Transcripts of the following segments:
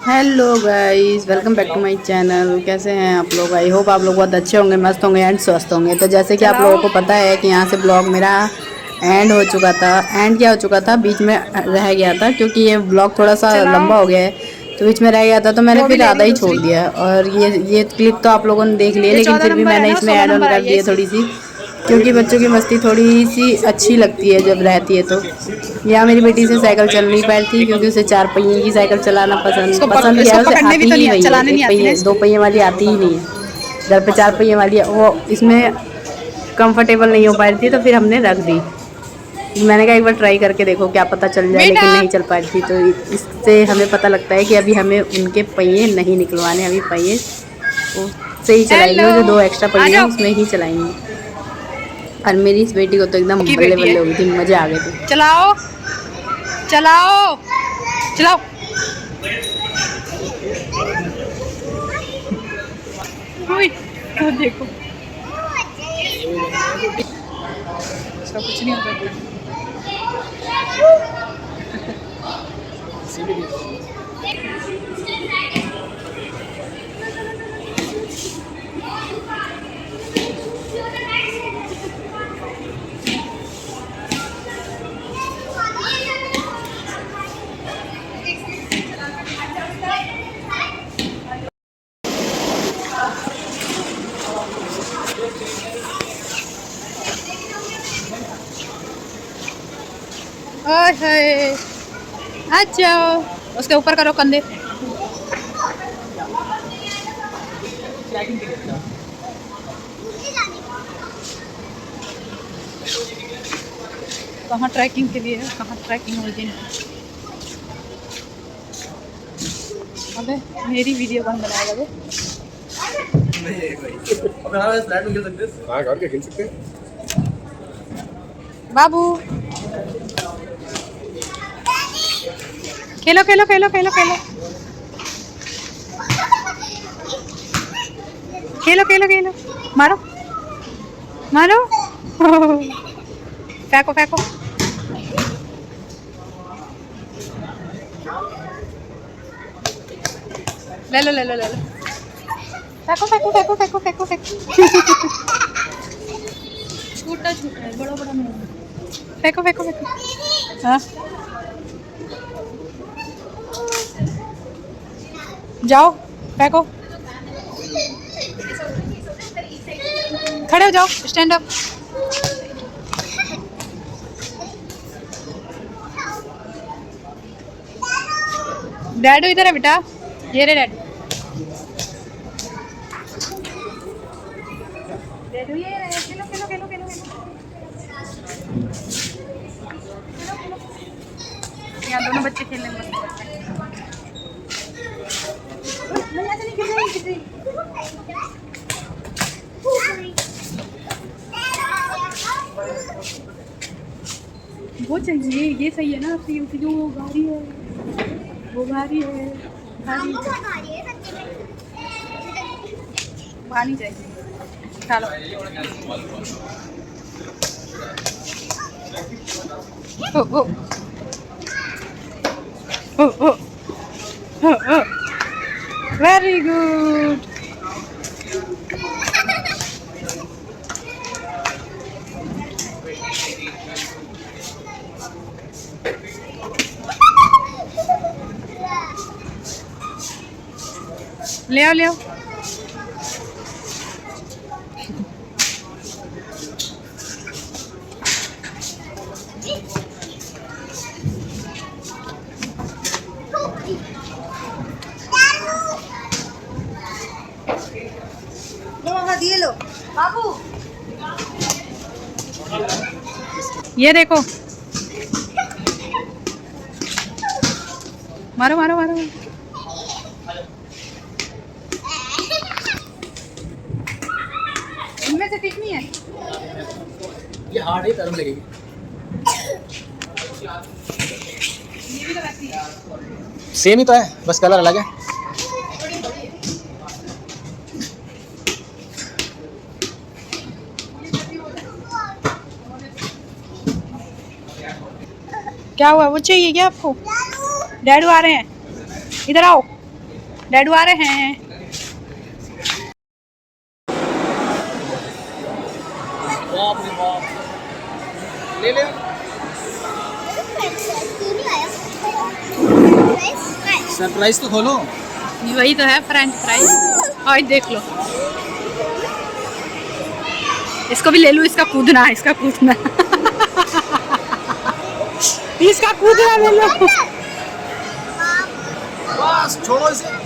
Hello guys, welcome back to my channel. कैसे हैं आप लोग? आई होप आप लोग बहुत अच्छे होंगे, मस्त होंगे एंड स्वस्थ होंगे। तो जैसे कि आप चलाओ। लोगों को पता है कि यहाँ से ब्लॉग मेरा एंड हो चुका था। एंड क्या हो चुका था, बीच में रह गया था क्योंकि ये ब्लॉग थोड़ा सा चलाओ। लंबा हो गया है, तो बीच में रह गया था। तो मैंने वो भी फिर ले रही आधा है ही छोड़ दूसरी। दिया। और ये क्लिप तो आप लोगों ने देख ली है, ये लेकिन 14 फिर भी नंबर है मैंने ना, इसमें 16 ऐड ऑन नंबर कर आई है दी है इसकी। थोड़ी सी, क्योंकि बच्चों की मस्ती थोड़ी सी अच्छी लगती है जब रहती है। तो यहाँ मेरी बेटी से साइकिल चल नहीं पाई थी क्योंकि उसे 4 पहिए की साइकिल चलाना पसंद क्या इसको है, उसे पकड़ने भी आती तो ही नहीं, वही है। चलाने नहीं एक आती ना पहिए 2 इसको। पहिए वाली आती ही नहीं है। घर पे 4 पहिए वाली है, वो इसमें कंफर्टेबल नहीं हो पा रही थी, तो फिर हमने रख दी। मैंने कहा एक बार ट्राई करके देखो, क्या पता चल जाए, बेटा। लेकिन नहीं चल पा रही थी। तो इससे हमें पता लगता है कि अभी हमें उनके पहिए नहीं निकलवाने, अभी पहिए वो से ही चलाएंगे, हेलो। वो जो 2 एक्स्ट्रा आ पहिए हैं जाओ। उसमें ही चलाएंगे। और मेरी इस बेटी को तो एकदम की बल्ले बेटी है। बल्ले हो गई थी, मजे आ गए थे। चलाओ। चलाओ। चलाओ। उई, तो देखो इसका कुछ नहीं होगा इतना। ओए होए, आ जाओ। उसके ऊपर करो कंधे। कहाँ ट्रैकिंग के लिए है, कहाँ ट्रैकिंग हो गई। अबे मेरी वीडियो कौन बनाएगा बे? हाँ घर के खेल सकते हैं। बाबू खेलो खेलो खेलो खेलो खेलो खेलो खेलो खेलो। मारो मारो। फेंको फेंको। ले लो ले लो ले लो। फेंको फेंको फेंको फेंको फेंको फेंको। छोटा छोटा है, बड़ा बड़ा नहीं। फेंको फेंको फेंको। हाँ जाओ फेंको। खड़े हो जाओ, स्टैंड अप। डैडू इधर है बेटा, ये रे डैडू। डैडू ये रहे, खेलो खेलो खेलो खेलो खेलो। यहाँ दोनों बच्चे खेलने में मस्त करते हैं। नहीं ऐसे नहीं, गिर जाएगी गिर जाएगी। वो चाहिए, ये सही है ना आपकी, उनकी जो वो गाड़ी है, वो गाड़ी है, गाड़ी पानी चाहिए। चलो ओ ओ ओ ओ ओ ओ वेरी गुड। ले आओ ले आओ। लो मामा दिए लो बाबू। ये देखो, मारो मारो मारो। इनमें से ठीक नहीं है। ये हार्ड है, गर्म लगेगी। ये भी तो वैसी है। सेम ही तो है, बस कलर अलग है। क्या हुआ, वो चाहिए क्या आपको? डैडू आ रहे हैं, इधर आओ। डैडू आ रहे हैं। बाप रे बाप, ले ले। सरप्राइज तो खोलो। वही तो है फ्रेंच फ्राइज। और देख लो, इसको भी ले लूं। इसका कूदना, इसका कूदना इसका कूदना ले लो। बस छोड़ो इसे।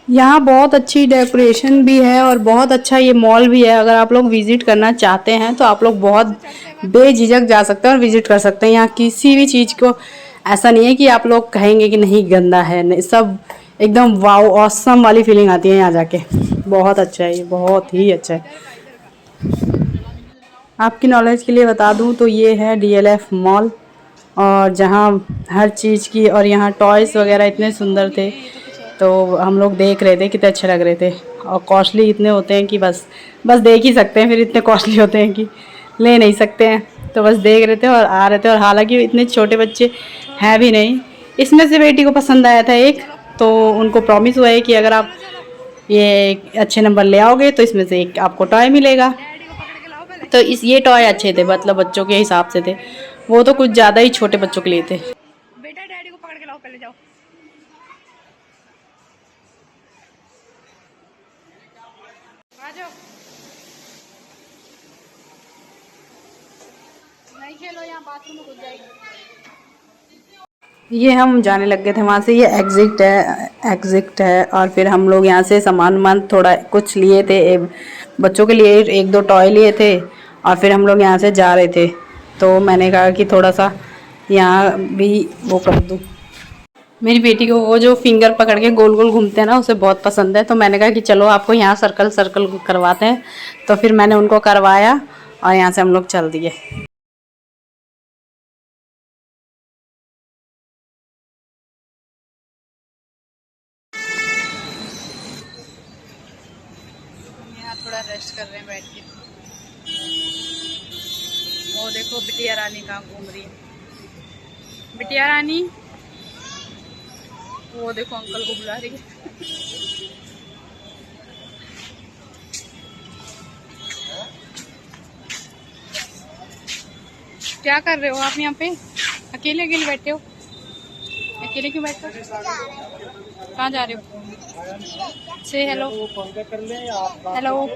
यहाँ बहुत अच्छी डेकोरेशन भी है और बहुत अच्छा ये मॉल भी है। अगर आप लोग विजिट करना चाहते हैं तो आप लोग बहुत बेझिझक जा सकते हैं और विजिट कर सकते हैं। यहाँ किसी भी चीज़ को ऐसा नहीं है कि आप लोग कहेंगे कि नहीं गंदा है, नहीं, सब एकदम वाओ ऑसम वाली फीलिंग आती है यहाँ जाके। बहुत अच्छा है ये, बहुत ही अच्छा है। आपकी नॉलेज के लिए बता दूँ तो ये है DLF मॉल, और जहाँ हर चीज़ की, और यहाँ टॉयज़ वगैरह इतने सुंदर थे तो हम लोग देख रहे थे, कितने अच्छे लग रहे थे। और कॉस्टली इतने होते हैं कि बस देख ही सकते हैं, फिर इतने कॉस्टली होते हैं कि ले नहीं सकते हैं। तो बस देख रहे थे और आ रहे थे। और हालांकि इतने छोटे बच्चे हैं भी नहीं। इसमें से बेटी को पसंद आया था एक, तो उनको प्रॉमिस हुआ है कि अगर आप ये अच्छे नंबर ले आओगे तो इसमें से एक आपको टॉय मिलेगा। तो ये टॉय अच्छे थे, मतलब बच्चों के हिसाब से थे। वो तो कुछ ज़्यादा ही छोटे बच्चों के लिए थे। बेटा डैडी को पकड़ के लाओ, पहले जाओ। आ जाओ। नहीं खेलो, यहाँ बाथरूम में घुस जाएगी। ये हम जाने लग गए थे वहाँ से। ये एग्जिट है। और फिर हम लोग यहाँ से सामान थोड़ा कुछ लिए थे, बच्चों के लिए 1-2 टॉय लिए थे। और फिर हम लोग यहाँ से जा रहे थे, तो मैंने कहा कि थोड़ा सा यहाँ भी वो कर दूँ। मेरी बेटी को वो जो फिंगर पकड़ के गोल गोल घूमते हैं ना, उसे बहुत पसंद है। तो मैंने कहा कि चलो आपको यहाँ सर्कल सर्कल करवाते हैं। तो फिर मैंने उनको करवाया और यहाँ से हम लोग चल दिए। यहाँ थोड़ा रेस्ट कर रहे हैं बैठ के। वो देखो बिटिया रानी कहाँ घूम रही है। बिटिया रानी, वो देखो अंकल को बुला रही है। क्या कर रहे हो आप यहाँ पे? अकेले अकेले बैठे हो? अकेले क्यों बैठे हो? कहाँ जा रहे हो? से हेलो। हेलो।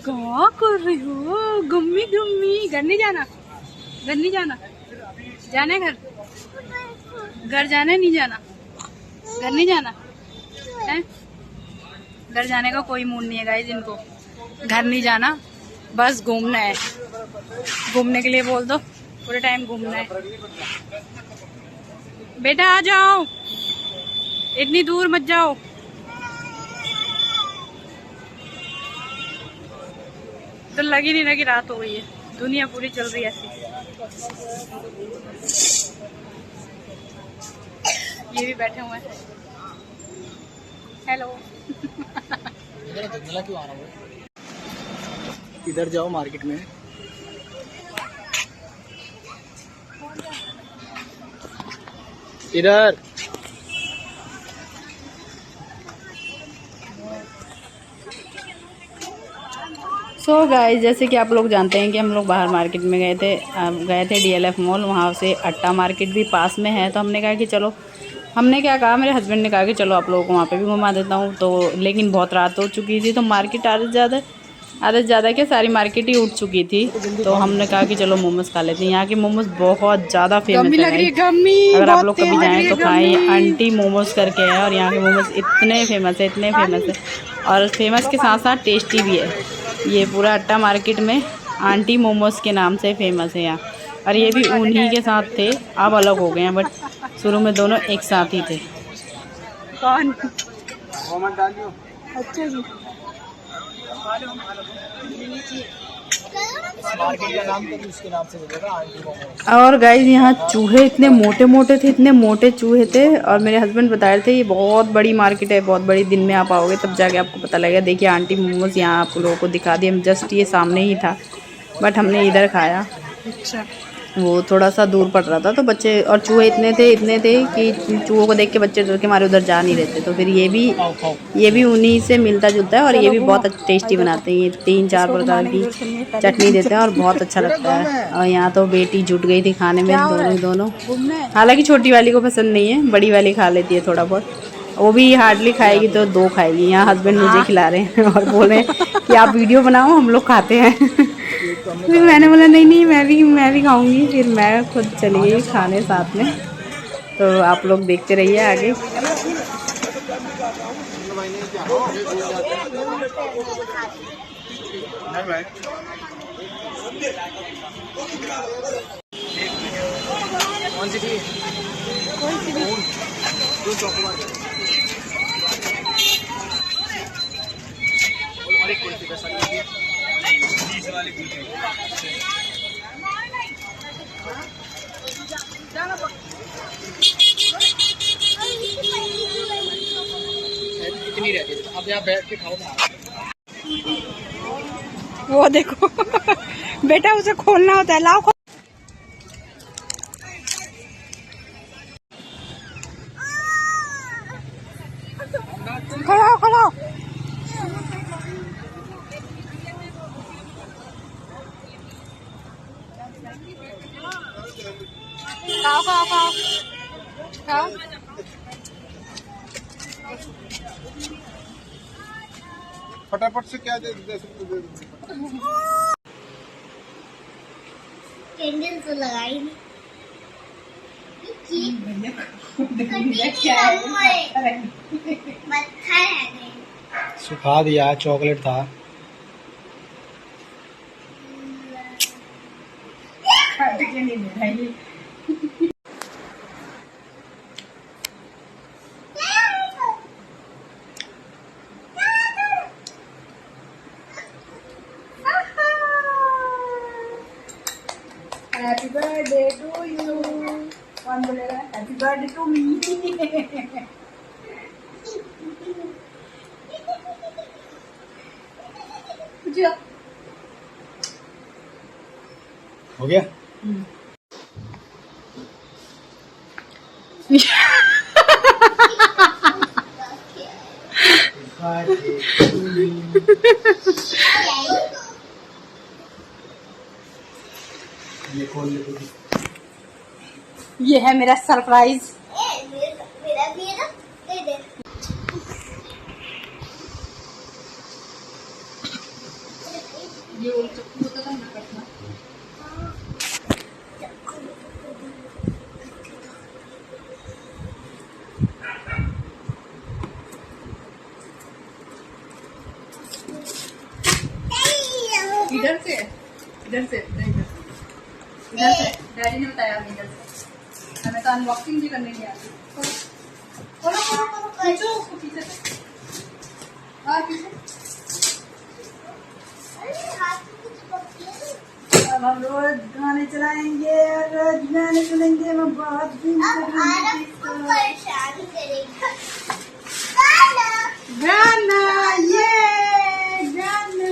क्या कर रही हो? Gummy gummy. घर नहीं जाना? घर नहीं जाना? जाने घर? घर जाने नहीं जाना? घर नहीं जाना है? घर जाने का कोई मूड नहीं है गाइस इनको। घर नहीं जाना, बस घूमना है। घूमने के लिए बोल दो, पूरे टाइम घूमना है। बेटा आ जाओ, इतनी दूर मत जाओ। तो लग ही नहीं रहा कि रात हो गई है। दुनिया पूरी चल रही है ऐसी। ये भी बैठे हुए हैं। हेलो। क्यों आ रहा हूँ? इधर जाओ मार्केट में। इधर सो गाइस, जैसे कि आप लोग जानते हैं कि हम लोग बाहर मार्केट में गए थे DLF मॉल। वहाँ से अट्टा मार्केट भी पास में है। तो हमने कहा कि चलो, हमने क्या कहा, मेरे हस्बैंड ने कहा कि चलो आप लोगों को वहाँ पे भी घुमा देता हूँ। तो लेकिन बहुत रात हो चुकी थी, तो मार्केट आधे से ज़्यादा क्या सारी मार्केट ही उठ चुकी थी। तो हमने कहा कि चलो मोमोज खा लेते हैं। यहाँ के मोमोज बहुत ज़्यादा फेमस है। अगर आप लोग कभी जाएँ तो खाएँ। आंटी मोमोज करके है, और यहाँ के मोमोज इतने फेमस है, और फेमस के साथ साथ टेस्टी भी है। ये पूरा अट्टा मार्केट में आंटी मोमोज के नाम से फेमस है यहाँ। और ये भी उन्हीं के साथ थे, अब अलग हो गए हैं, बट शुरू में दोनों एक साथ ही थे। कौन? डालियो। अच्छा जी। मार्केट का नाम तो उसके नाम से मिलेगा, आंटी मोमोज। और गाइज यहाँ चूहे इतने मोटे मोटे थे, इतने मोटे चूहे थे। और मेरे हस्बैंड बता रहे थे ये बहुत बड़ी मार्केट है, बहुत बड़ी, दिन में आप आओगे तब जाके आपको पता लगेगा। देखिए आंटी मोमोज यहाँ आप लोगों को दिखा दिए, हम जस्ट ये सामने ही था, बट हमने इधर खाया। अच्छा, वो थोड़ा सा दूर पड़ रहा था, तो बच्चे और चूहे इतने थे कि चूहों को देख के बच्चे डर के मारे उधर जा नहीं रहते। तो फिर ये भी उन्हीं से मिलता जुलता है। और ये भी बहुत टेस्टी बनाते हैं, ये 3-4 प्रकार की चटनी देते हैं और बहुत अच्छा लगता है। और यहाँ तो बेटी जुट गई थी खाने में, दोनों। हालांकि छोटी वाली को पसंद नहीं है, बड़ी वाली खा लेती है थोड़ा बहुत, वो भी हार्डली खाएगी तो 2 खाएगी। यहाँ हस्बैंड मुझे खिला रहे हैं और बोले कि आप वीडियो बनाओ, हम लोग खाते हैं। फिर मैंने बोला नहीं मैं भी खाऊंगी। फिर मैं खुद चली गई खाने साथ में। तो आप लोग देखते रहिए आगे। कौन सी थी? जो चॉकलेट और एक कुल्फी का साथ 30 वाली कुल्फी। कितनी रहती है? अब यहाँ बैठ के खाओ ना। वो देखो बेटा उसे खोलना होता है, लाओ। खड़ाओ खड़ाओ। खाओ खाओ खाओ खाओ। फटाफट से क्या दे सकते? कैंडल तो लगाई नहीं। सुखा दिया, चॉकलेट था। Happy birthday to you. कौन बोलेगा हैप्पी बर्थडे टू मी? हो गया। ये खोल ले। ये है मेरा सरप्राइज। मेरा भी है ना, दे दे। इधर से डैडी ने बताया इधर से। हमें तो अनबॉक्सिंग भी करने नहीं आती। खींचो उसको पीछे से। हाँ पीछे। अब हम रोज गाने चलाएंगे और रोज गाने सुनेंगे। हम बहुत परेशान करेगा गाना, ये गाना।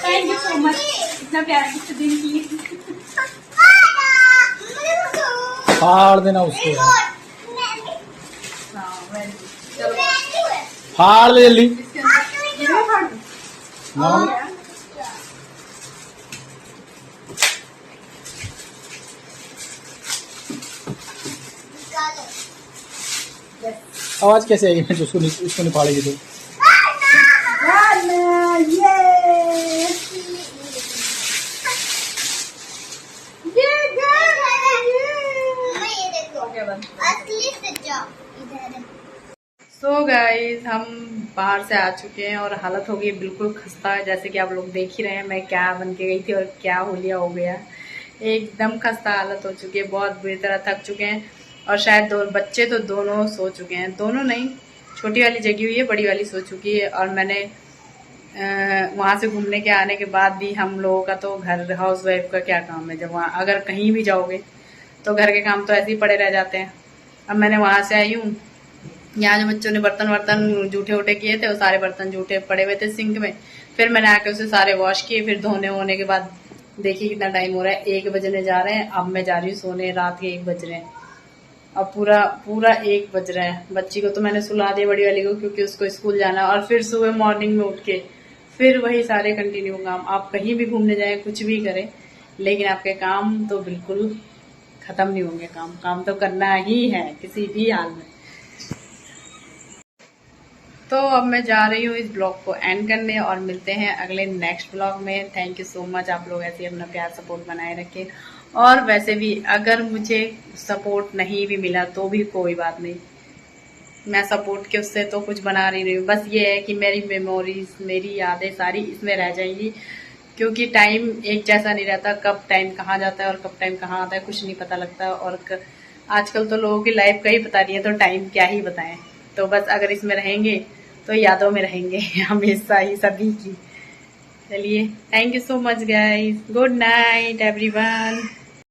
थैंक यू सो मच इतना प्यारा गिफ्ट देने के लिए। फाड़ देना उसको, चलो फाड़ ले जल्दी। आवाज कैसे आएगी मैं उसको नहीं फाड़ेगी तो? सो गाइज हम बाहर से आ चुके हैं और हालत हो गई बिल्कुल खस्ता, जैसे कि आप लोग देख ही रहे हैं मैं क्या बन के गई थी और क्या होलिया हो गया। एकदम खस्ता हालत हो चुकी है, बहुत बुरी तरह थक चुके हैं। और शायद बच्चे तो दोनों सो चुके हैं, दोनों नहीं, छोटी वाली जगी हुई है, बड़ी वाली सो चुकी है। और मैंने वहाँ से घूमने के आने के बाद भी हम लोगों का तो घर हाउस वाइफ का क्या काम है, जब वहाँ अगर कहीं भी जाओगे तो घर के काम तो ऐसे ही पड़े रह जाते हैं। अब मैंने वहाँ से आई हूँ, यहाँ जो बच्चों ने बर्तन जूठे उठे किए थे वो सारे बर्तन जूठे पड़े हुए थे सिंक में, फिर मैंने आके उसे सारे वॉश किए। फिर धोने होने के बाद देखिए कितना टाइम हो रहा है, 1 बजने जा रहे हैं। अब मैं जा रही हूँ सोने, रात के 1 बज रहे हैं, अब पूरा 1 बज रहा है। बच्ची को तो मैंने सुला दिया, बड़ी वाली को, क्योंकि उसको स्कूल जाना है। और फिर सुबह मॉर्निंग में उठ के फिर वही सारे कंटिन्यू काम। आप कहीं भी घूमने जाएं, कुछ भी करें, लेकिन आपके काम तो बिल्कुल खत्म नहीं होंगे। काम तो करना ही है किसी भी हाल में। तो अब मैं जा रही हूँ इस ब्लॉग को एंड करने, और मिलते हैं अगले नेक्स्ट ब्लॉग में। थैंक यू सो मच, आप लोग ऐसे ही अपना प्यार सपोर्ट बनाए रखें। और वैसे भी अगर मुझे सपोर्ट नहीं भी मिला तो भी कोई बात नहीं, मैं सपोर्ट के उससे तो कुछ बना रही हूँ। बस ये है कि मेरी मेमोरीज, मेरी यादें सारी इसमें रह जाएंगी, क्योंकि टाइम एक जैसा नहीं रहता। कब टाइम कहाँ जाता है और कब टाइम कहाँ आता है कुछ नहीं पता लगता। और आजकल तो लोगों की लाइफ का ही पता नहीं है, तो टाइम क्या ही बताएं। तो बस अगर इसमें रहेंगे तो यादों में रहेंगे हमेशा ही सभी की। चलिए, thank you so much guys, good night everyone.